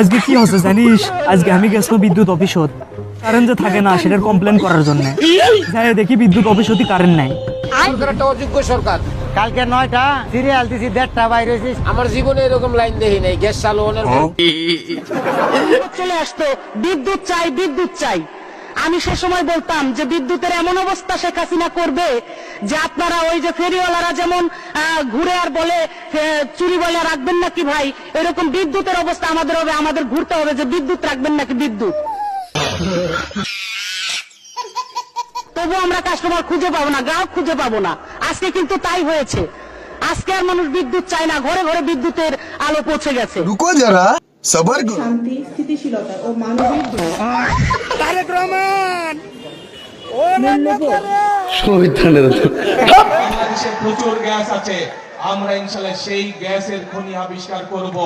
আজকে কি হচ্ছে জানিস, আজকে আমি গেছিলাম বিদ্যুৎ অফিসত, কারেন্ট যে থাকে না সেটার কমপ্লেন করার জন্য। যাই দেখি বিদ্যুৎ অফিসতই কারেন্ট নাই। সরকারটা অযোগ্য সরকার। কালকে 9টা সিরিয়াল দিছি 1:30 বাইরে হয়েছিস। আমার জীবনে এরকম লাইন দেখি নাই, গ্যাস চালু হওয়ার চলে আসতো বিদ্যুৎ চাই বিদ্যুৎ চাই। আমি সে সময় বলতাম যে বিদ্যুতের এমন অবস্থা শেখ হাসিনা করবে যে আপনারা ওই যে ফেরিওয়ালারা যেমন ঘুরে আর বলে চুরি বলে রাখবেন নাকি ভাই, এরকম বিদ্যুতের অবস্থা আমাদের হবে, আমাদের ঘুরতে হবে যে বিদ্যুৎ রাখবেন নাকি বিদ্যুৎ। তবু আমরা কাস্টমার খুঁজে পাবো না, গ্রাহক খুঁজে পাবো না। আজকে কিন্তু তাই হয়েছে। আজকে আর মানুষ বিদ্যুৎ চায় না, ঘরে ঘরে বিদ্যুতের আলো পৌঁছে গেছে। রুকো যারা, সবার করো। শান্তি, স্থিতিশীলতা ও মানবিক বাংলাদেশে প্রচুর গ্যাস আছে, আমরা ইনশাআল্লাহ সেই গ্যাসের খনি আবিষ্কার করব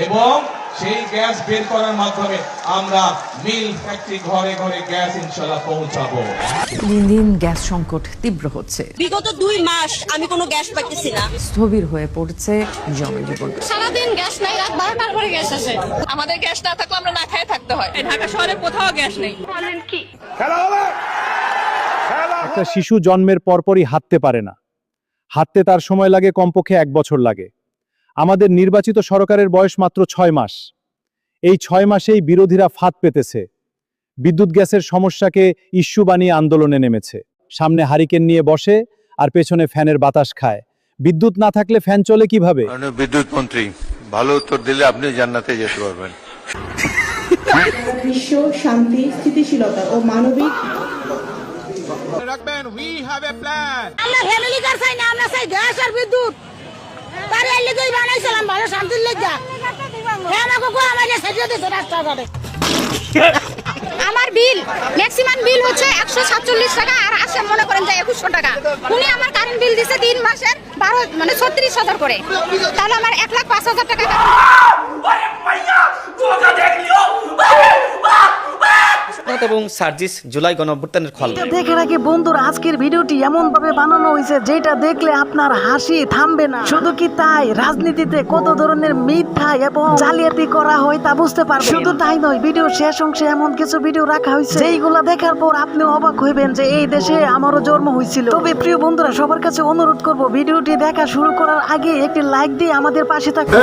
এবং সেই গ্যাস বের করার মাধ্যমে আমরা মিল ফ্যাক্টরি ঘরে ঘরে গ্যাস ইনশাআল্লাহ পৌঁছাবো। দিন দিন গ্যাস সংকট তীব্র হচ্ছে। বিগত 2 মাস আমি কোনো গ্যাস পাইতেছি না। স্থবির হয়ে পড়ছে জনজীবন। সারাদিন গ্যাস নাই, রাত 12টার পরে গ্যাস আসে। আমাদের গ্যাস না থাকলে আমরা না খেয়ে থাকতে হয়। ঢাকা শহরে কোথাও গ্যাস নেই। বলেন কি? একটা শিশু জন্মের পরপরই হাঁটতে পারে না। হাঁটতে তার সময় লাগে কমপক্ষে 1 বছর লাগে। আমাদের নির্বাচিত সরকারের বয়স মাত্র 6 মাস। এই 6 মাসেই বিরোধীরা ফাঁদ পেতেছে, বিদ্যুৎ গ্যাসের সমস্যাকে ইস্যু বানিয়ে আন্দোলনে নেমেছে। সামনে হারিকেন নিয়ে বসে আর পেছনে ফ্যানের বাতাস খায়। বিদ্যুৎ না থাকলে ফ্যান চলে কিভাবে? বিদ্যুৎ মন্ত্রী ভালো উত্তর দিলে আপনি জান্নাতে যেতে পারবেন। বিশ্ব শান্তি, স্থিতিশীলতা ও মানবিক রাখবেন, উই হ্যাভ এ প্ল্যান। আমরা ফ্যামিলি কার চাই না, আমরা চাই গ্যাস আর বিদ্যুৎ। তারে এর লাগেই বানাইছিলাম ভালো শান্তির লাগা। হ্যাঁ আমাকে কো আমাকে সাজিয়ে দিতে রাস্তা করে। আমার বিল ম্যাক্সিমাম বিল হচ্ছে 147 টাকা আর আসে মনে করেন যে 2100 টাকা। উনি আমার কারেন্ট বিল দিছে 3 মাসের 12 মানে 36,000 করে। তাহলে আমার 1,05,000 টাকা। এবং সার্জিস জুলাই গণঅভ্যুত্থানের ফল দেখে রাখি বন্ধুরা, আজকের ভিডিওটি এমন ভাবে বানানো হয়েছে যেটা দেখলে আপনার হাসি থামবে না। শুধু কি তাই, রাজনীতিতে কত ধরনের মিথ্যা এবং জালিয়াতি করা হয় তা বুঝতে পারবেন। শুধু তাই নয়, ভিডিও শেষ অংশে এমন কিছু ভিডিও রাখা হয়েছে যেইগুলা দেখার পর আপনি অবাক হইবেন যে এই দেশে আমারও জন্ম হয়েছিল। তবে প্রিয় বন্ধুরা, সবার কাছে অনুরোধ করব ভিডিওটি দেখা শুরু করার আগে একটি লাইক দিয়ে আমাদের পাশে থাকবেন।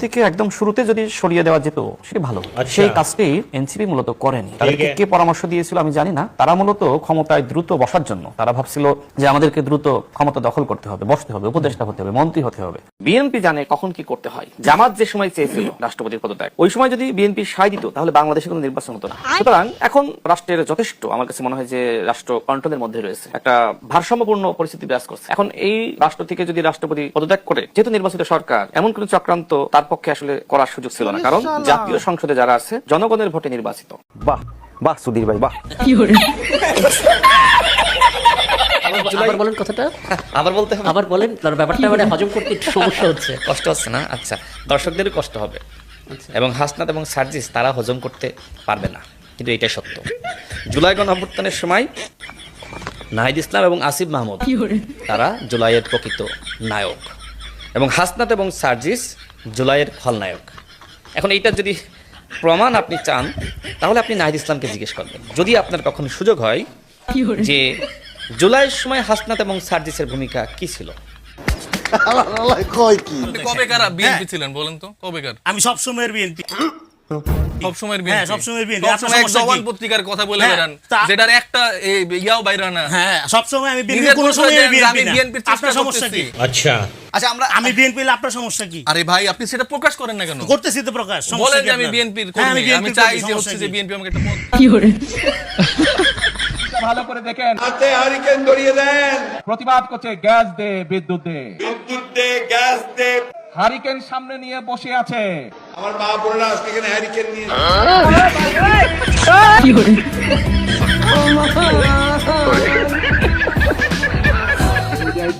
থেকে একদম শুরুতে যদি সরিয়ে দেওয়া যেত সেটা ভালো। সেই কাজটি এনসিপি মূলত করেনি। তাদেরকে কে পরামর্শ দিয়েছিল আমি জানি না। তারা মূলত ক্ষমতায় দ্রুত বসার জন্য তারা ভাবছিল যে আমাদেরকে দ্রুত ক্ষমতা দখল করতে হবে, বসতে হবে, উপদেষ্টা হতে হবে, মন্ত্রী হতে হবে। বিএনপি জানে কখন কি করতে হয়। জামাত যে সময় চেয়েছিল রাষ্ট্রপতির পদত্যাগ, ওই সময় যদি বিএনপি সায় দিত তাহলে বাংলাদেশে কোনো নির্বাচন হতো না। সুতরাং এখন রাষ্ট্রের যথেষ্ট, আমার কাছে মনে হয় যে রাষ্ট্র কন্ট্রোলের মধ্যে রয়েছে, একটা ভারসাম্যপূর্ণ পরিস্থিতি বিরাজ করছে। এখন এই রাষ্ট্র থেকে যদি রাষ্ট্রপতি পদত্যাগ করে, যেহেতু নির্বাচিত সরকার, এমন কোন চক্রান্ত তার পক্ষে আসলে করার সুযোগ ছিল না, কারণ জাতীয় সংসদে যারা আছে জনগণের ভোটে নির্বাচিত। বাহ বাহ সুধীর ভাই, বাহ। আবার বলেন কথাটা, আবার বলতে হবে, আবার বলেন। ব্যাপারটা মানে হজম করতে একটু সমস্যা হচ্ছে। কষ্ট হচ্ছে না? আচ্ছা, দর্শকদেরও কষ্ট হবে এবং হাসনাত এবং সার্জিস তারা হজম করতে পারবে না, কিন্তু এটাই সত্য। জুলাই গণঅভ্যুত্থানের সময় নাহিদ ইসলাম এবং আসিফ মাহমুদ তারা জুলাইয়ের প্রকৃত নায়ক এবং হাসনাত এবং সার্জিস জুলাইয়ের খলনায়ক। এখন এইটা যদি প্রমাণ আপনি চান তাহলে আপনি নাহিদ ইসলামকে জিজ্ঞেস করবেন, যদি আপনার কখনো সুযোগ হয়, যে জুলাইয়ের সময় হাসনাত এবং সার্জিসের ভূমিকা কি ছিল। কবেকার বিএনপি ছিলেন বলেন তো? কবেকার? আমি সবসময়ের বিএনপি। সবসময়ের হ্যাঁ, বিএনপি। সবসময়ের বিএনপি। সবসময় এক জওয়ান পত্রিকার কথা বলে বেড়ান, যেটার একটা ইয়াও বাইরে না। হ্যাঁ, সবসময় আমি বিএনপি, নিজের কোনো সময় পরিচয় দেন, বিএনপি আমি না। বিএনপির চেষ্টা আপনার সমস্যা কি? করতেছি। আচ্ছা, আমি বিএনপি, আপনার সমস্যা কি? আরে ভাই, আপনি সেটা প্রকাশ করেন না কেন? করতেছি তো প্রকাশ। সমস্যা বলেন কি যে আমি আপনার? বিএনপির হ্যাঁ, কর্মী, আমি চাই যে হচ্ছে যে বিএনপি আমাকে একটা পদ। ভালো করে দেখেন, হাতে হারিকেন ধরিয়ে দেন, প্রতিবাদ করছে গ্যাস দে, বিদ্যুৎ দে, বিদ্যুৎ দে, গ্যাস দে। হারিকেন সামনে নিয়ে বসে আছে আমার মা বোনেরা, আজকে এখানে হারিকেন নিয়ে।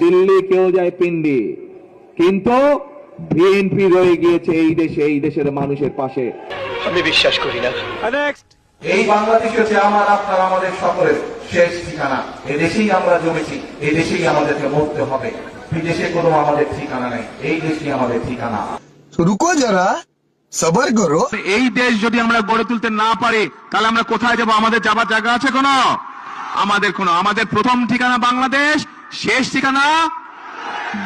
দিল্লি, কেউ যায় পিন্ডি, কিন্তু বিএনপি রয়ে গিয়েছে এই দেশে, এই দেশের মানুষের পাশে। আমি বিশ্বাস করি না। এই বাংলাদেশ হচ্ছে আমার, আপনার, আমাদের সকলের শেষ ঠিকানা। এদেশেই আমরা জমেছি, এই দেশেই আমাদেরকে মরতে হবে। বিদেশে কোনো আমাদের ঠিকানা নেই, এই দেশই আমাদের ঠিকানা। রুকো যারা, সবার করো। এই দেশ যদি আমরা গড়ে তুলতে না পারি তাহলে আমরা কোথায় যাব? আমাদের যাবার জায়গা আছে কোনো? আমাদের প্রথম ঠিকানা বাংলাদেশ, শেষ ঠিকানা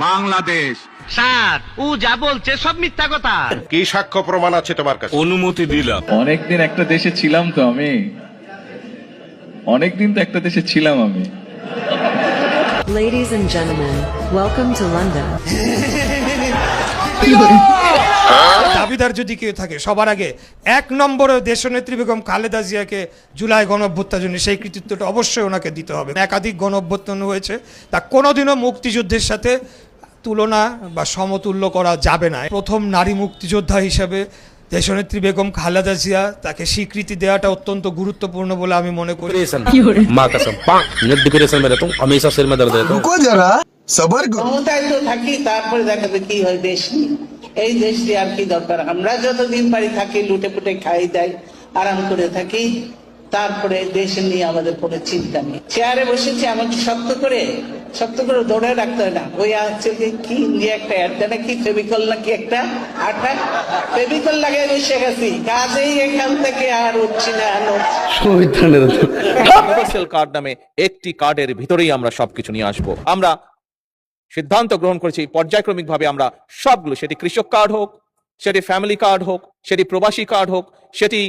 বাংলাদেশ। স্যার ও যা বলছে সব মিথ্যা কথা। কি সাক্ষ্য প্রমাণ আছে তোমার কাছে? অনুমতি দিলাম। অনেকদিন একটা দেশে ছিলাম তো আমি, অনেকদিন তো একটা দেশে ছিলাম আমি। Ladies and gentlemen, welcome to London. দাবিদার যদি কেউ থাকে সবার আগে 1 নম্বরে দেশনেত্রী বেগম খালেদা জিয়াকে জুলাই গণঅভ্যুত্থানের জন্য সেই কৃতিত্বটা অবশ্যই ওনাকে দিতে হবে। একাধিক গণঅভ্যুত্থান হয়েছে, তা কোনোদিনও মুক্তিযুদ্ধের সাথে তুলনা বা সমতুল্য করা যাবে না। প্রথম নারী মুক্তিযোদ্ধা হিসাবে দেশনেত্রী বেগম খালেদা জিয়া, তাকে স্বীকৃতি দেওয়াটা অত্যন্ত গুরুত্বপূর্ণ বলে আমি মনে করি। ক্ষমতায় তো থাকি, তারপরে দেখাবে কি হয় দেশ নিয়ে। এই দেশ দিয়ে আর কি দরকার? আমরা যতদিন পারি থাকি, লুটে পুটে খাই দেয়, আরাম করে থাকি, তারপরে দেশ নিয়ে আমাদের কোনো চিন্তা নেই। চেয়ারে বসেছি, আমাকে শক্ত করে ধরে রাখতে হয় না। ওই আছে কি ইন্ডিয়া একটা অ্যাড দেয় নাকি, ফেভিকল নাকি একটা আঠা, ফেভিকল লাগিয়ে বসে গেছি, কাজেই এখান থেকে আর উঠছি না। ইউনিভার্সাল কার্ড নামে একটি কার্ডের ভিতরেই আমরা সবকিছু নিয়ে আসবো। আমরা সিদ্ধান্ত গ্রহণ করেছি পর্যায়ক্রমিক ভাবে আমরা সবগুলো, সেটি কৃষক কার্ড হোক, সেটি ফ্যামিলি কার্ড হোক, সেটি প্রবাসী কার্ড হোক, সেটি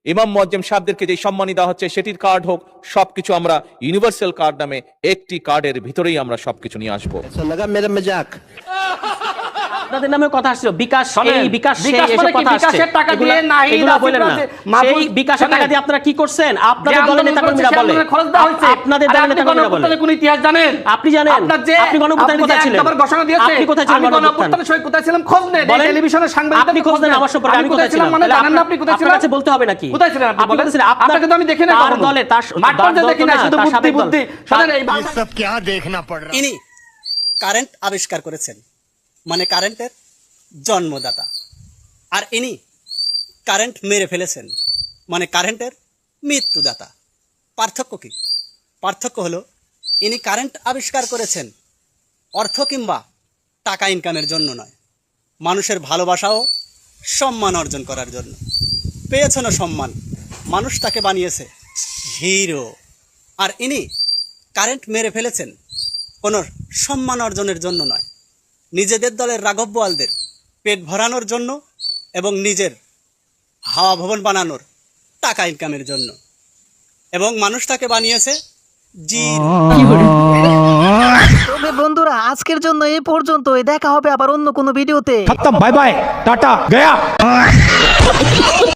ইমাম মুয়াজ্জিম সাহেবদেরকে যে সম্মানী দেওয়া হচ্ছে সেটির কার্ড হোক, সবকিছু আমরা ইউনিভার্সাল কার্ড নামে একটি কার্ডের ভিতরেই আমরা সবকিছু নিয়ে আসবো। আপনাদের নামে কথা আসছে বিকাশ, এই বিকাশ সেই এসব কথা আসছে। বিকাশের টাকা দিয়ে নাই, এগুলা বলেন না। সেই বিকাশের টাকা দিয়ে আপনারা কি করছেন? আপনাদের দলের নেতাকর্মীরা বলে, আপনাদের দলের নেতাকর্মীরা বলে। কোন ইতিহাস জানেন? আপনি জানেন? আপনি গণঅভ্যুত্থানে কোথায় ছিলেন? আপনি কোথায় ছিলেন? গণঅভ্যুত্থানের সময় কোথায় ছিলেন? খোঁজ নেন, টেলিভিশনের সাংবাদিক আপনি খোঁজ নেন আমার সম্পর্কে। আমি কোথায় ছিলাম মানে জানেন না? আপনি কোথায় ছিলেন? আপনার কাছে বলতে হবে নাকি? কোথায় ছিলেন আপনি? কোথায় ছিলেন? আপনাকে তো আমি দেখি না কখনো। দলে তার মাঠ পর্যায়ে দেখি না, শুধু বুদ্ধি। শুনেন, এই সব কি দেখনা পড় रहा। ইনি কারেন্ট আবিষ্কার করেছেন, মানে কারেন্টের জন্মদাতা। আর ইনি কারেন্ট মেরে ফেলেছেন, মানে কারেন্টের মৃত্যুদাতা। পার্থক্য কি? পার্থক্য হলো ইনি কারেন্ট আবিষ্কার করেছেন অর্থ কিংবা টাকা ইনকামের জন্য নয়, মানুষের ভালোবাসা ও সম্মান অর্জন করার জন্য। পেয়েছেন সম্মান, মানুষ তাকে বানিয়েছে হিরো। আর ইনি কারেন্ট মেরে ফেলেছেন কোনো সম্মান অর্জনের জন্য নয়, নিজেদের দলের রাঘব বোয়ালদের পেট ভরানোর জন্য এবং নিজের হাওয়া ভবন বানানোর টাকা ইনকামের জন্য। এবং মানুষ তাকে বানিয়েছে তবে বন্ধুরা, আজকের জন্য এই পর্যন্তই। দেখা হবে আবার অন্য কোনো ভিডিওতে। Bye bye, tata, Gaya.